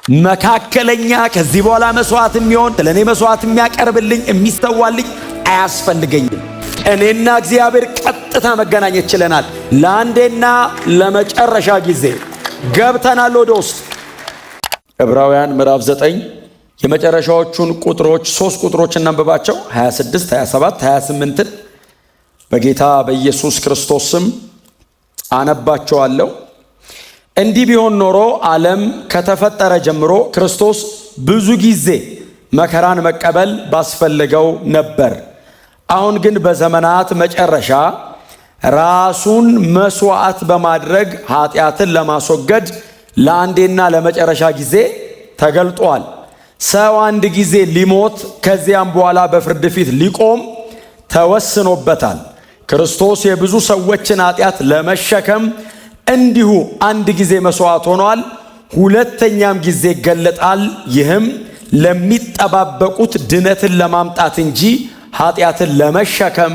መካከለኛ ከዚህ በኋላ መስዋዕት የሚሆን ለኔ መስዋዕት የሚያቀርብልኝ የሚስተዋልኝ አያስፈልገኝም። እኔና እግዚአብሔር ቀጥታ መገናኘት ችለናል። ለአንዴና ለመጨረሻ ጊዜ ገብተናል ወደ ውስጥ። ዕብራውያን ምዕራፍ 9 የመጨረሻዎቹን ቁጥሮች 3 ቁጥሮች እናንብባቸው። 26 27 28 በጌታ በኢየሱስ ክርስቶስ ስም አነባቸዋለሁ። እንዲህ ቢሆን ኖሮ ዓለም ከተፈጠረ ጀምሮ ክርስቶስ ብዙ ጊዜ መከራን መቀበል ባስፈለገው ነበር። አሁን ግን በዘመናት መጨረሻ ራሱን መስዋዕት በማድረግ ኃጢአትን ለማስወገድ ለአንዴና ለመጨረሻ ጊዜ ተገልጧል። ሰው አንድ ጊዜ ሊሞት ከዚያም በኋላ በፍርድ ፊት ሊቆም ተወስኖበታል። ክርስቶስ የብዙ ሰዎችን ኃጢአት ለመሸከም እንዲሁ አንድ ጊዜ መስዋዕት ሆኗል። ሁለተኛም ጊዜ ይገለጣል። ይህም ለሚጠባበቁት ድነትን ለማምጣት እንጂ ኃጢአትን ለመሸከም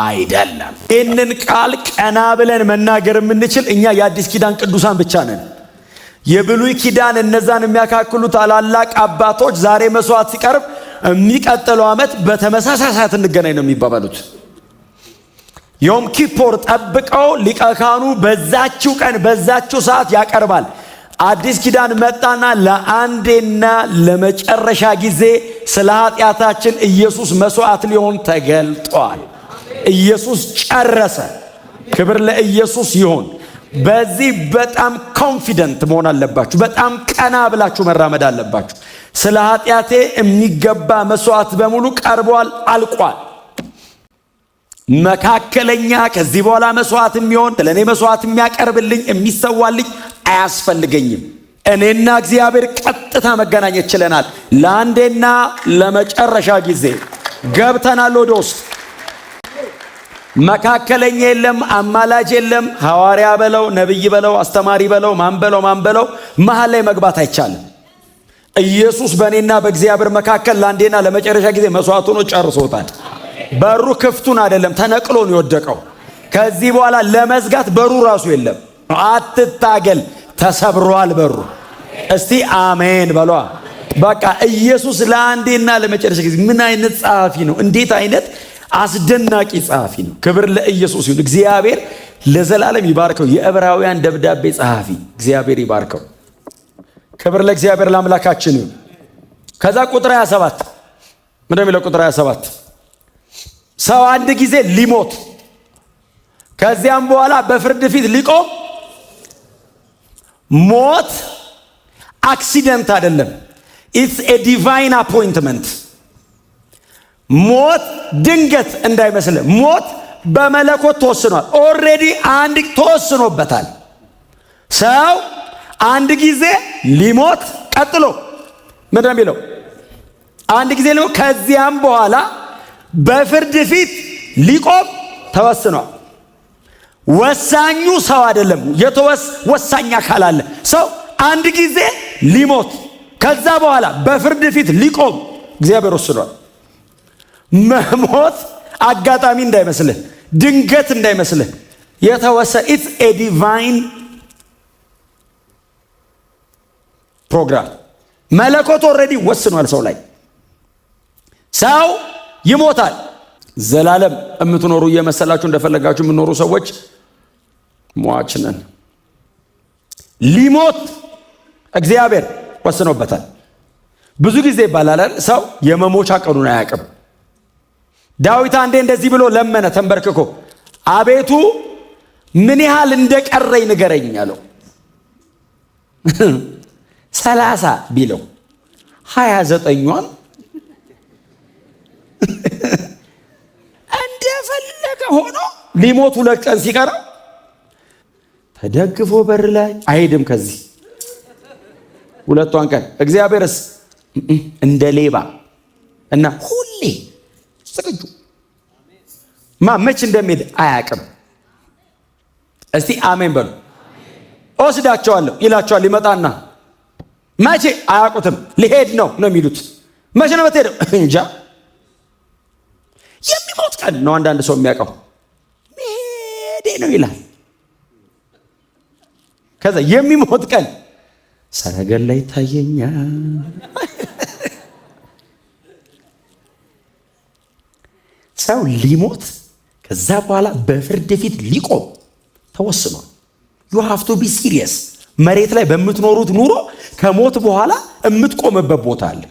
አይደለም። ይህንን ቃል ቀና ብለን መናገር የምንችል እኛ የአዲስ ኪዳን ቅዱሳን ብቻ ነን። የብሉይ ኪዳን እነዛን የሚያካክሉ ታላላቅ አባቶች ዛሬ መስዋዕት ሲቀርብ የሚቀጥለው ዓመት በተመሳሳይ ሰዓት እንገናኝ ነው የሚባባሉት። ዮም ኪፖር ጠብቀው ሊቀ ካህኑ በዛችው ቀን በዛችው ሰዓት ያቀርባል። አዲስ ኪዳን መጣና ለአንዴና ለመጨረሻ ጊዜ ስለ ኃጢአታችን ኢየሱስ መስዋዕት ሊሆን ተገልጧል። ኢየሱስ ጨረሰ። ክብር ለኢየሱስ ይሁን። በዚህ በጣም ኮንፊደንት መሆን አለባችሁ። በጣም ቀና ብላችሁ መራመድ አለባችሁ። ስለ ኃጢአቴ የሚገባ መስዋዕት በሙሉ ቀርቧል፣ አልቋል። መካከለኛ ከዚህ በኋላ መስዋዕት የሚሆን ለኔ መስዋዕት የሚያቀርብልኝ የሚስተዋልኝ አያስፈልገኝም። እኔና እግዚአብሔር ቀጥታ መገናኘት ችለናል። ለአንዴና ለመጨረሻ ጊዜ ገብተናል ወደ ውስጥ። መካከለኛ የለም፣ አማላጅ የለም። ሐዋርያ በለው ነብይ በለው አስተማሪ በለው ማን በለው መሃል ላይ መግባት አይቻልም። ኢየሱስ በእኔና በእግዚአብሔር መካከል ለአንዴና ለመጨረሻ ጊዜ መስዋዕት ሆኖ ጨርሶታል። በሩ ክፍቱን አይደለም ተነቅሎ ነው የወደቀው። ከዚህ በኋላ ለመዝጋት በሩ ራሱ የለም። አትታገል፣ ተሰብሯል በሩ። እስቲ አሜን በሏ። በቃ ኢየሱስ ለአንዴና ለመጨረሻ ጊዜ። ምን አይነት ጸሐፊ ነው! እንዴት አይነት አስደናቂ ጸሐፊ ነው! ክብር ለኢየሱስ ይሁን። እግዚአብሔር ለዘላለም ይባርከው። የዕብራውያን ደብዳቤ ጸሐፊ እግዚአብሔር ይባርከው። ክብር ለእግዚአብሔር ለአምላካችን ይሁን። ከዛ ቁጥር 27 ምንድን ነው የሚለው? ቁጥር 27 ሰው አንድ ጊዜ ሊሞት ከዚያም በኋላ በፍርድ ፊት ሊቆም። ሞት አክሲደንት አይደለም። ኢትስ ኤ ዲቫይን አፖይንትመንት። ሞት ድንገት እንዳይመስል። ሞት በመለኮት ተወስኗል። ኦልሬዲ አንድ ተወስኖበታል። ሰው አንድ ጊዜ ሊሞት ቀጥሎ ምንድን ነው የሚለው? አንድ ጊዜ ሊሞት ከዚያም በኋላ በፍርድ ፊት ሊቆም ተወስኗል። ወሳኙ ሰው አይደለም። ወሳኝ አካል አለ። ሰው አንድ ጊዜ ሊሞት ከዛ በኋላ በፍርድ ፊት ሊቆም እግዚአብሔር ወስኗል። መሞት አጋጣሚ እንዳይመስልህ፣ ድንገት እንዳይመስልህ ኢትስ ኤ ዲቫይን ፕሮግራም። መለኮት ኦልሬዲ ወስኗል ሰው ላይ። ሰው ይሞታል። ዘላለም የምትኖሩ እየመሰላችሁ እንደፈለጋችሁ የምትኖሩ ሰዎች ሟች ነን። ሊሞት እግዚአብሔር ወስኖበታል። ብዙ ጊዜ ይባላል ሰው የመሞቻ ቀኑን አያውቅም። ዳዊት አንዴ እንደዚህ ብሎ ለመነ ተንበርክኮ፣ አቤቱ ምን ያህል እንደቀረኝ ንገረኝ አለው። 30 ቢለው 29ኛን እንደፈለገ ሆኖ ሊሞት 2 ቀን ሲቀራ ተደግፎ በር ላይ አይሄድም። ከዚህ 2ቷን ቀን እግዚአብሔርስ እንደ ሌባ እና ሁሌ ዝግጁ መች እንደሚሄድ አያውቅም። እስቲ አሜን በሉ። ወስዳቸዋለሁ ይላቸዋል። ይመጣና መቼ አያውቁትም። ሊሄድ ነው የሚሉት። መቼ ነው የምትሄደው? እንጃ። የሚሞት ቀን ነው አንዳንድ ሰው የሚያውቀው። መሄዴ ነው ይላል። ከዛ የሚሞት ቀን ሰረገላ ይታየኛል። ሰው ሊሞት ከዛ በኋላ በፍርድ ፊት ሊቆም ተወስኗል። you have to be serious። መሬት ላይ በምትኖሩት ኑሮ ከሞት በኋላ የምትቆምበት ቦታ አለ።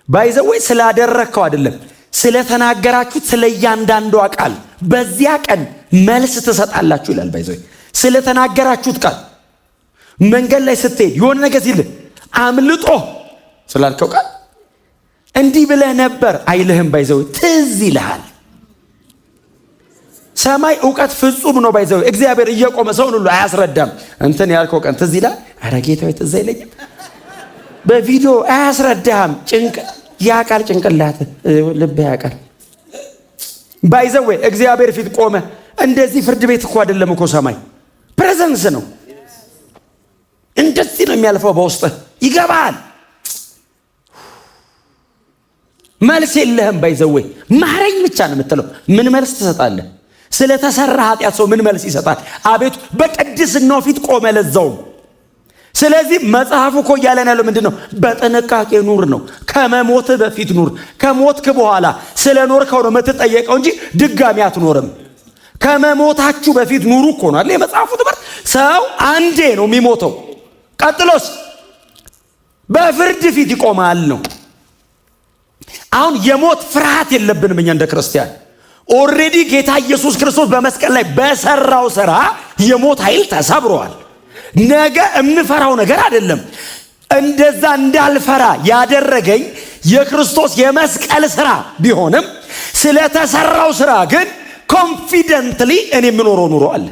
ባይዘወይ ስላደረከው አይደለም፣ ስለተናገራችሁት ስለ እያንዳንዷ ቃል በዚያ ቀን መልስ ትሰጣላችሁ ይላል። ባይዘወይ ስለተናገራችሁት ቃል መንገድ ላይ ስትሄድ የሆነ ነገር ሲል አምልጦ ስላልከው ቃል እንዲህ ብለህ ነበር አይልህም። ባይዘወይ ትዝ ይልሃል። ሰማይ ዕውቀት ፍጹም ነው። ባይዘው እግዚአብሔር እየቆመ ሰውን ሁሉ አያስረዳም። እንትን ያልከው ቀን ትዝ ይላል። ኧረ ጌታዬ ትዝ አይለኝም። በቪዲዮ አያስረዳም። ያቃል ጭንቅላት ልብ ያቃል። ባይዘው እግዚአብሔር ፊት ቆመ። እንደዚህ ፍርድ ቤት እኮ አይደለም እኮ ሰማይ ፕሬዘንስ ነው። እንደዚህ ነው የሚያልፈው። በውስጥ ይገባል። መልስ የለህም። ባይዘው ማረኝ ብቻ ነው የምትለው። ምን መልስ ትሰጣለህ? ስለተሰራ ኃጢአት ሰው ምን መልስ ይሰጣል? አቤቱ በቅድስናው ፊት ቆመ ለዛውም። ስለዚህ መጽሐፉ እኮ እያለን ያለው ምንድን ነው? በጥንቃቄ ኑር ነው። ከመሞት በፊት ኑር። ከሞትክ በኋላ ስለ ኖርከው ነው የምትጠየቀው እንጂ ድጋሚ አትኖርም። ከመሞታችሁ በፊት ኑሩ እኮ ነው አለ የመጽሐፉ ትምህርት። ሰው አንዴ ነው የሚሞተው። ቀጥሎስ በፍርድ ፊት ይቆማል ነው። አሁን የሞት ፍርሃት የለብንም እኛ እንደ ክርስቲያን። ኦልሬዲ ጌታ ኢየሱስ ክርስቶስ በመስቀል ላይ በሰራው ሥራ የሞት ኃይል ተሰብሯል። ነገ የምፈራው ነገር አይደለም። እንደዛ እንዳልፈራ ያደረገኝ የክርስቶስ የመስቀል ሥራ ቢሆንም ስለተሰራው ሥራ ግን ኮንፊደንትሊ እኔ የምኖረው ኑሮ አለ።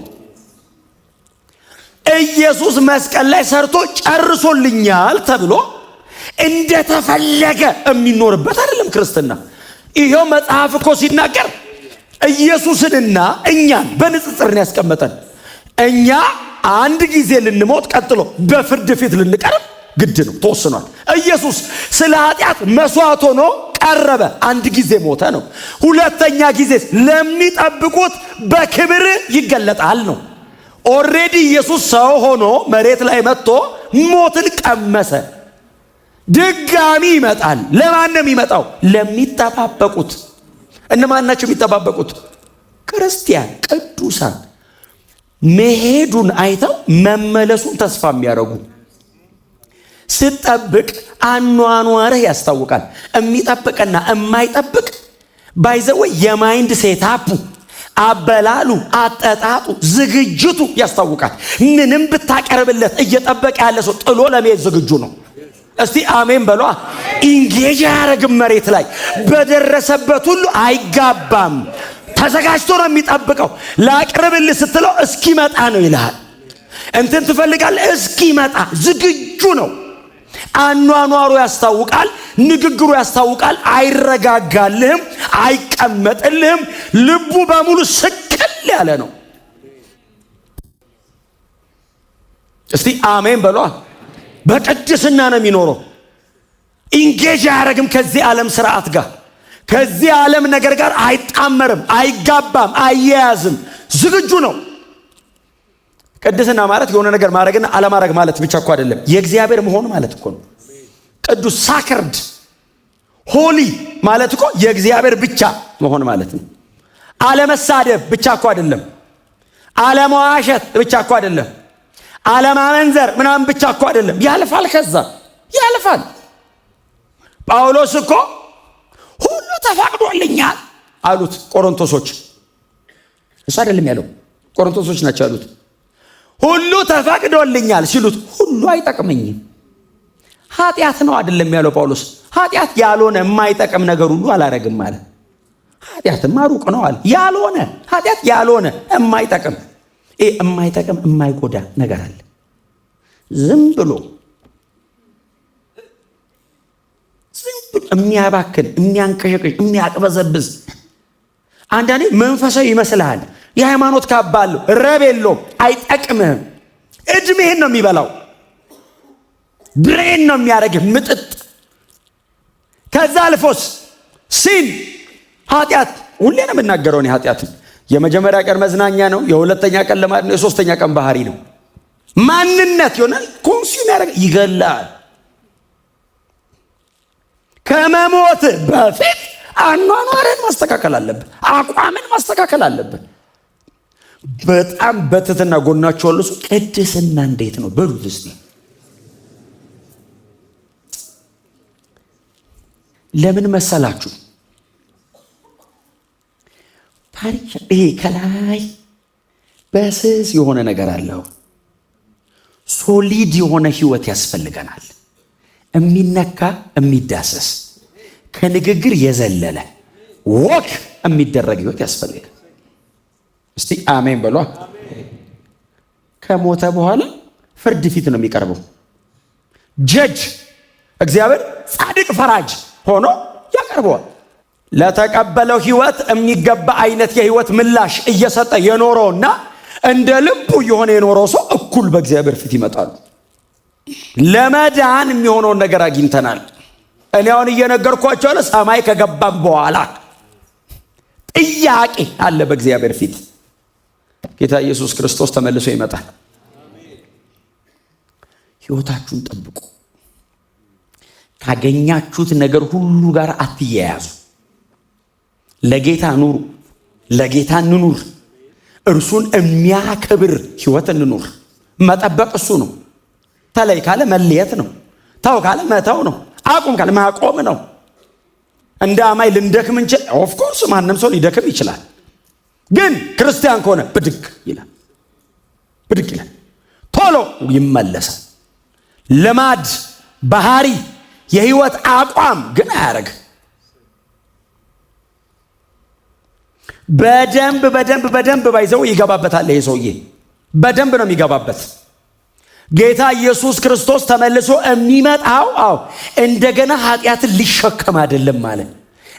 ኢየሱስ መስቀል ላይ ሰርቶ ጨርሶልኛል ተብሎ እንደተፈለገ የሚኖርበት አይደለም ክርስትና። ይሄው መጽሐፍ እኮ ሲናገር ኢየሱስንና እኛን በንጽጽር ነው ያስቀመጠን። እኛ አንድ ጊዜ ልንሞት፣ ቀጥሎ በፍርድ ፊት ልንቀርብ ግድ ነው፣ ተወስኗል። ኢየሱስ ስለ ኃጢአት መስዋዕት ሆኖ ቀረበ፣ አንድ ጊዜ ሞተ ነው። ሁለተኛ ጊዜ ለሚጠብቁት በክብር ይገለጣል ነው። ኦልሬዲ ኢየሱስ ሰው ሆኖ መሬት ላይ መጥቶ ሞትን ቀመሰ። ድጋሚ ይመጣል። ለማን ነው የሚመጣው? ለሚጠባበቁት። እነማን ናቸው የሚጠባበቁት? ክርስቲያን ቅዱሳን፣ መሄዱን አይተው መመለሱን ተስፋ የሚያደርጉ። ስትጠብቅ አኗኗርህ ያስታውቃል። የሚጠብቅና የማይጠብቅ ባይዘወይ የማይንድ ሴታፑ፣ አበላሉ፣ አጠጣጡ፣ ዝግጅቱ ያስታውቃል። ምንም ብታቀርብለት እየጠበቀ ያለ ሰው ጥሎ ለመሄድ ዝግጁ ነው። እስቲ አሜን በሏ። ኢንጌጅ ያረግም መሬት ላይ በደረሰበት ሁሉ አይጋባም። ተዘጋጅቶ ነው የሚጠብቀው። ላቅርብልህ ስትለው እስኪመጣ ነው ይልሃል። እንትን ትፈልጋለህ፣ እስኪመጣ ዝግጁ ነው። አኗኗሩ ያስታውቃል፣ ንግግሩ ያስታውቃል። አይረጋጋልህም፣ አይቀመጥልህም። ልቡ በሙሉ ስቅል ያለ ነው። እስቲ አሜን በሏ። በቅድስና ነው የሚኖረው። ኢንጌጅ አያረግም ከዚህ ዓለም ስርዓት ጋር፣ ከዚህ ዓለም ነገር ጋር አይጣመርም፣ አይጋባም፣ አይያያዝም። ዝግጁ ነው። ቅድስና ማለት የሆነ ነገር ማድረግና አለማድረግ ማለት ብቻ እኮ አይደለም። የእግዚአብሔር መሆን ማለት እኮ ነው። ቅዱስ ሳክርድ ሆሊ ማለት እኮ የእግዚአብሔር ብቻ መሆን ማለት ነው። አለመሳደብ ብቻ እኮ አይደለም። አለመዋሸት ብቻ እኮ አይደለም። አለማመንዘር ምናምን ብቻ እኮ አይደለም። ያልፋል፣ ከዛ ያልፋል። ጳውሎስ እኮ ሁሉ ተፈቅዶልኛል አሉት ቆሮንቶሶች። እሱ አይደለም ያለው፣ ቆሮንቶሶች ናቸው ያሉት። ሁሉ ተፈቅዶልኛል ሲሉት ሁሉ አይጠቅመኝም። ኃጢአት ነው አይደለም ያለው ጳውሎስ። ኃጢአት ያልሆነ የማይጠቅም ነገር ሁሉ አላረግም አለ። ኃጢአትማ ሩቅ ነው አለ። ያልሆነ ኃጢአት ያልሆነ የማይጠቅም የማይጠቅም የማይጎዳ ነገር አለ። ዝም ብሎ የሚያባክን፣ የሚያንቀሸቅሽ፣ የሚያቅበዘብዝ አንዳንዴ መንፈሳዊ ይመስልሃል። የሃይማኖት ካባ አለው፣ ረብ የለውም፣ አይጠቅምህም። እድሜህን ነው የሚበላው፣ ብሬን ነው የሚያደርግህ ምጥጥ። ከዛ አልፎስ ሲን ኃጢአት ሁሌ ነው የምናገረው እኔ። ኃጢአትን የመጀመሪያ ቀን መዝናኛ ነው፣ የሁለተኛ ቀን ልማድ ነው፣ የሶስተኛ ቀን ባህሪ ነው። ማንነት ይሆናል። ኮንሱም ያደርጋል፣ ይገላል። ከመሞት በፊት አኗኗርን ማስተካከል አለብን። አቋምን ማስተካከል አለብን። በጣም በትትና ጎናቸው ያሉ ቅድስና እንዴት ነው በሉት እስቲ። ለምን መሰላችሁ? ታሪክ ይሄ ከላይ በስስ የሆነ ነገር አለው። ሶሊድ የሆነ ህይወት ያስፈልገናል። የሚነካ የሚዳሰስ ከንግግር የዘለለ ወክ የሚደረግ ህይወት ያስፈልጋል። እስቲ አሜን በሏ። ከሞተ በኋላ ፍርድ ፊት ነው የሚቀርበው። ጀጅ እግዚአብሔር ጻድቅ ፈራጅ ሆኖ ያቀርበዋል። ለተቀበለው ህይወት የሚገባ አይነት የህይወት ምላሽ እየሰጠ የኖረውና እንደ ልቡ የሆነ የኖረው ሰው እኩል በእግዚአብሔር ፊት ይመጣሉ። ለመዳን የሚሆነውን ነገር አግኝተናል። እኔ አሁን እየነገርኳቸው አለ። ሰማይ ከገባም በኋላ ጥያቄ አለ በእግዚአብሔር ፊት። ጌታ ኢየሱስ ክርስቶስ ተመልሶ ይመጣል። ህይወታችሁን ጠብቁ። ካገኛችሁት ነገር ሁሉ ጋር አትያያዙ። ለጌታ ኑሩ። ለጌታ እንኑር። እርሱን የሚያከብር ህይወት እንኑር። መጠበቅ እሱ ነው። ተለይ ካለ መለየት ነው። ተው ካለ መተው ነው። አቁም ካለ ማቆም ነው። እንደ አማይ ልንደክም እንችል። ኦፍ ኮርስ ማንም ሰው ሊደክም ይችላል። ግን ክርስቲያን ከሆነ ብድግ ይላል። ብድግ ይላል። ቶሎ ይመለሳል። ልማድ፣ ባህሪ፣ የህይወት አቋም ግን አያረግ። በደንብ ባይዘው ይገባበታል። ይሄ ሰውዬ በደንብ ነው የሚገባበት። ጌታ ኢየሱስ ክርስቶስ ተመልሶ የሚመጣው እንደገና ኃጢአትን ሊሸከም አይደለም ማለት፣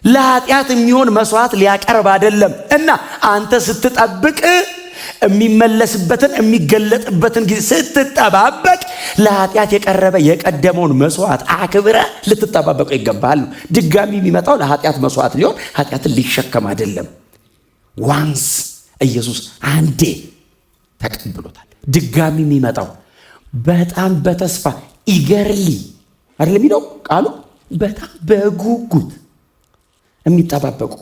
ለኃጢአት የሚሆን መስዋዕት ሊያቀርብ አይደለም። እና አንተ ስትጠብቅ የሚመለስበትን የሚገለጥበትን ጊዜ ስትጠባበቅ ለኃጢአት የቀረበ የቀደመውን መስዋዕት አክብረ ልትጠባበቁ ይገባል። ድጋሚ የሚመጣው ለኃጢአት መስዋዕት ሊሆን ኃጢአትን ሊሸከም አይደለም። ዋንስ ኢየሱስ አንዴ ተቀብሎታል። ድጋሚ የሚመጣው በጣም በተስፋ ኢገርሊ አይደለም የሚለው ቃሉ፣ በጣም በጉጉት የሚጠባበቁ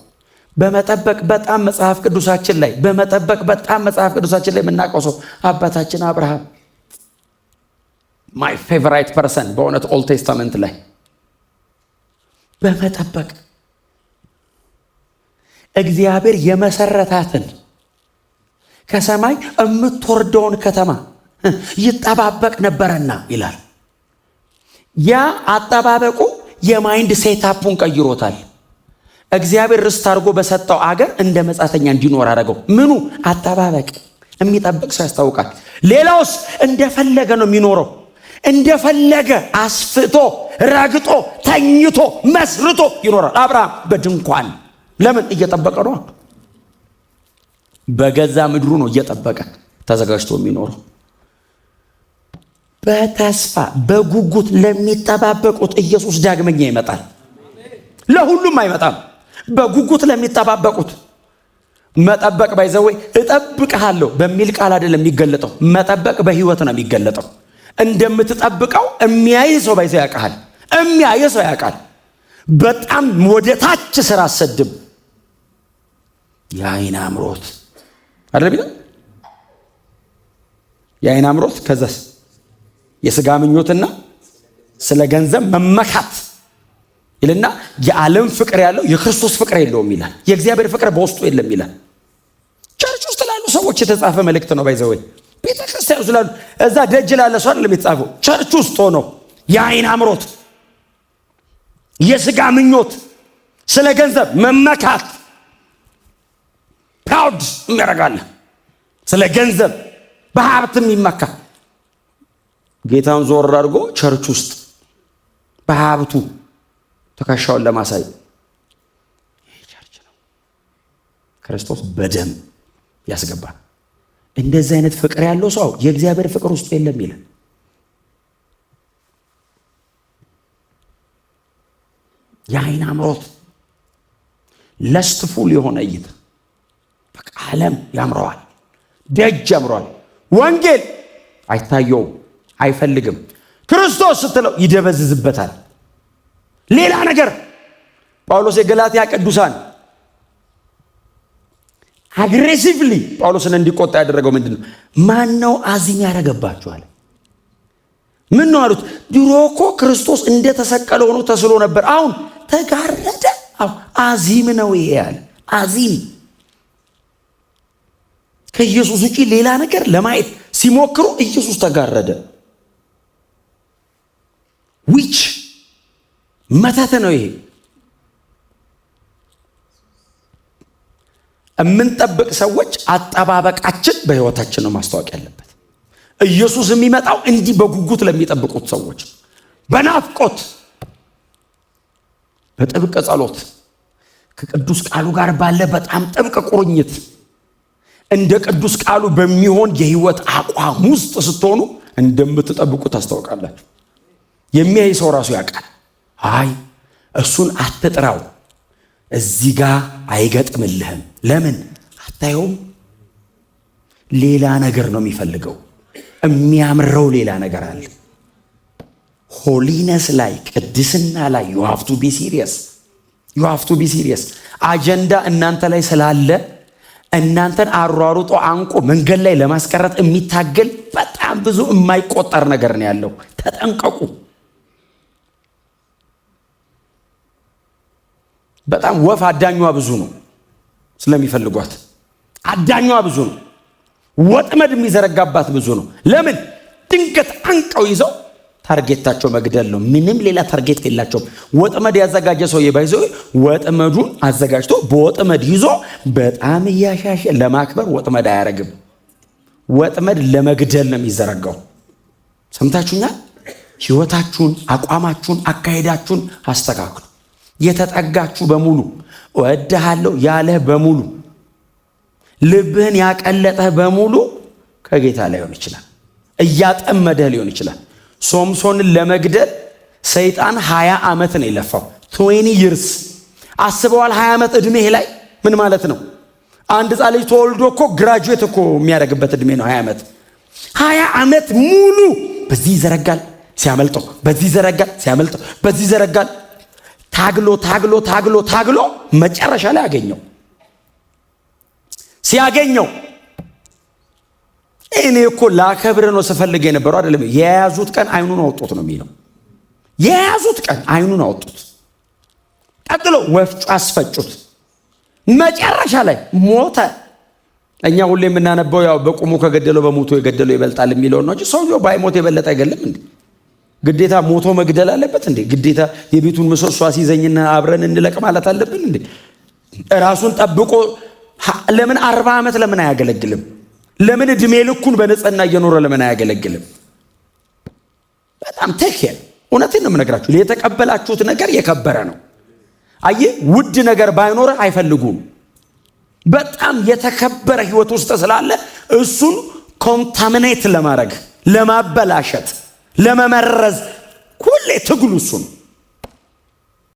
በመጠበቅ በጣም መጽሐፍ ቅዱሳችን ላይ የምናውቀው ሰው አባታችን አብርሃም ማይ ፌቨራይት ፐርሰን በእውነት ኦልድ ቴስታመንት ላይ በመጠበቅ እግዚአብሔር የመሰረታትን ከሰማይ የምትወርደውን ከተማ ይጠባበቅ ነበረና ይላል። ያ አጠባበቁ የማይንድ ሴታፑን ቀይሮታል። እግዚአብሔር ርስት አድርጎ በሰጠው አገር እንደ መጻተኛ እንዲኖር አደረገው። ምኑ? አጠባበቅ። የሚጠብቅ ሰው ያስታውቃል። ሌላውስ እንደፈለገ ነው የሚኖረው። እንደፈለገ አስፍቶ ረግጦ ተኝቶ መስርቶ ይኖራል። አብርሃም በድንኳን ለምን? እየጠበቀ ነው። በገዛ ምድሩ ነው እየጠበቀ ተዘጋጅቶ የሚኖረው። በተስፋ በጉጉት ለሚጠባበቁት ኢየሱስ ዳግመኛ ይመጣል። ለሁሉም አይመጣም። በጉጉት ለሚጠባበቁት መጠበቅ ባይዘወይ እጠብቅሃለሁ በሚል ቃል አይደለም የሚገለጠው። መጠበቅ በህይወት ነው የሚገለጠው። እንደምትጠብቀው የሚያይ ሰው ባይዘው ያውቃል። የሚያይ ሰው ያውቃል። በጣም ወደ ታች ስራ አሰድም የአይን አምሮት አይደለም ይላል። የአይን አምሮት ከዛስ የሥጋ ምኞትና ስለ ገንዘብ መመካት ይልና የዓለም ፍቅር ያለው የክርስቶስ ፍቅር የለውም ይላል። የእግዚአብሔር ፍቅር በውስጡ የለም ይላል። ቸርች ውስጥ ላሉ ሰዎች የተጻፈ መልእክት ነው። ባይዘወይ ቤተ ክርስቲያን ውስጥ ላሉ እዛ ደጅ ላለ ሰው አይደለም የተጻፈው። ቸርች ውስጥ ሆኖ የአይን አምሮት፣ የሥጋ ምኞት፣ ስለ ገንዘብ መመካት ፕራውድ የሚያደርጋለ ስለ ገንዘብ በሀብትም ይመካ ጌታን ዞር አድርጎ ቸርች ውስጥ በሀብቱ ትከሻውን ለማሳይ ይሄ ቸርች ነው። ክርስቶስ በደም ያስገባል። እንደዚህ አይነት ፍቅር ያለው ሰው የእግዚአብሔር ፍቅር ውስጥ የለም ይላል። የአይን አምሮት ለስትፉል የሆነ እይታ በቃ ዓለም ያምረዋል፣ ደጅ ያምረዋል። ወንጌል አይታየውም፣ አይፈልግም። ክርስቶስ ስትለው ይደበዝዝበታል። ሌላ ነገር ጳውሎስ የገላትያ ቅዱሳን አግሬሲቭሊ ጳውሎስን እንዲቆጣ ያደረገው ምንድነው? ማን ነው አዚም ያደረገባችኋል? ምን ነው አሉት። ድሮ እኮ ክርስቶስ እንደተሰቀለ ሆኖ ተስሎ ነበር፣ አሁን ተጋረደ። አዚም ነው ይሄ ያለ አዚም። ከኢየሱስ ውጪ ሌላ ነገር ለማየት ሲሞክሩ ኢየሱስ ተጋረደ። ዊች መተት ነው ይሄ። የምንጠብቅ ሰዎች አጠባበቃችን በህይወታችን ነው ማስታወቅ ያለበት። ኢየሱስ የሚመጣው እንዲህ በጉጉት ለሚጠብቁት ሰዎች፣ በናፍቆት በጥብቅ ጸሎት ከቅዱስ ቃሉ ጋር ባለ በጣም ጥብቅ ቁርኝት እንደ ቅዱስ ቃሉ በሚሆን የህይወት አቋም ውስጥ ስትሆኑ እንደምትጠብቁ ታስታውቃላችሁ። የሚያይ ሰው ራሱ ያውቃል። አይ እሱን አትጥራው፣ እዚህ ጋር አይገጥምልህም። ለምን አታየውም? ሌላ ነገር ነው የሚፈልገው። የሚያምረው ሌላ ነገር አለ። ሆሊነስ ላይ ቅድስና ላይ you have to be serious። አጀንዳ እናንተ ላይ ስላለ እናንተን አሯሩጦ አንቆ መንገድ ላይ ለማስቀረት የሚታገል በጣም ብዙ የማይቆጠር ነገር ነው ያለው። ተጠንቀቁ። በጣም ወፍ አዳኟ ብዙ ነው ስለሚፈልጓት፣ አዳኟ ብዙ ነው። ወጥመድ የሚዘረጋባት ብዙ ነው። ለምን? ድንገት አንቀው ይዘው ታርጌታቸው መግደል ነው። ምንም ሌላ ታርጌት የላቸውም። ወጥመድ ያዘጋጀ ሰው የባይዘው ወጥመዱን አዘጋጅቶ በወጥመድ ይዞ በጣም እያሻሸ ለማክበር ወጥመድ አያረግም። ወጥመድ ለመግደል ነው የሚዘረጋው። ሰምታችሁኛል? ህይወታችሁን፣ አቋማችሁን፣ አካሄዳችሁን አስተካክሉ። የተጠጋችሁ በሙሉ እወድሃለሁ ያለህ በሙሉ ልብህን ያቀለጠህ በሙሉ ከጌታ ላይሆን ይችላል። እያጠመደህ ሊሆን ይችላል። ሶምሶንን ለመግደል ሰይጣን 20 ዓመት ነው የለፋው። 20 years አስበዋል። 20 ዓመት እድሜህ ላይ ምን ማለት ነው? አንድ ሕፃን ልጅ ተወልዶ እኮ ግራጁዌት እኮ የሚያደርግበት እድሜ ነው 20 ዓመት። 20 ዓመት ሙሉ በዚህ ይዘረጋል ሲያመልጠው፣ በዚህ ይዘረጋል ሲያመልጠው፣ በዚህ ይዘረጋል። ታግሎ መጨረሻ ላይ አገኘው። ሲያገኘው እኔ እኮ ላከብር ነው ስፈልግ የነበረው አይደለም። የያዙት ቀን አይኑን አወጡት ነው የሚለው። የያዙት ቀን አይኑን አወጡት። ቀጥሎ ወፍጮ አስፈጩት። መጨረሻ ላይ ሞተ። እኛ ሁሌ የምናነበው ያው በቁሙ ከገደለው በሞቱ የገደለው ይበልጣል የሚለው ነው እንጂ ሰውየው ባይሞት የበለጠ አይገለም እንዴ? ግዴታ ሞቶ መግደል አለበት እንዴ? ግዴታ የቤቱን ምሰሶ አስይዘኝና አብረን እንለቅ ማለት አለብን እንዴ? ራሱን ጠብቆ ለምን 40 ዓመት ለምን አያገለግልም? ለምን እድሜ ልኩን በነጽህና እየኖረ ለምን አያገለግልም? በጣም ተከለ። እውነቴን ነው የምነግራችሁ። የተቀበላችሁት ነገር የከበረ ነው። አየህ፣ ውድ ነገር ባይኖር አይፈልጉም። በጣም የተከበረ ህይወት ውስጥ ስላለ እሱን ኮንታሚኔት ለማድረግ፣ ለማበላሸት፣ ለመመረዝ ሁሌ ትግሉ እሱ ነው።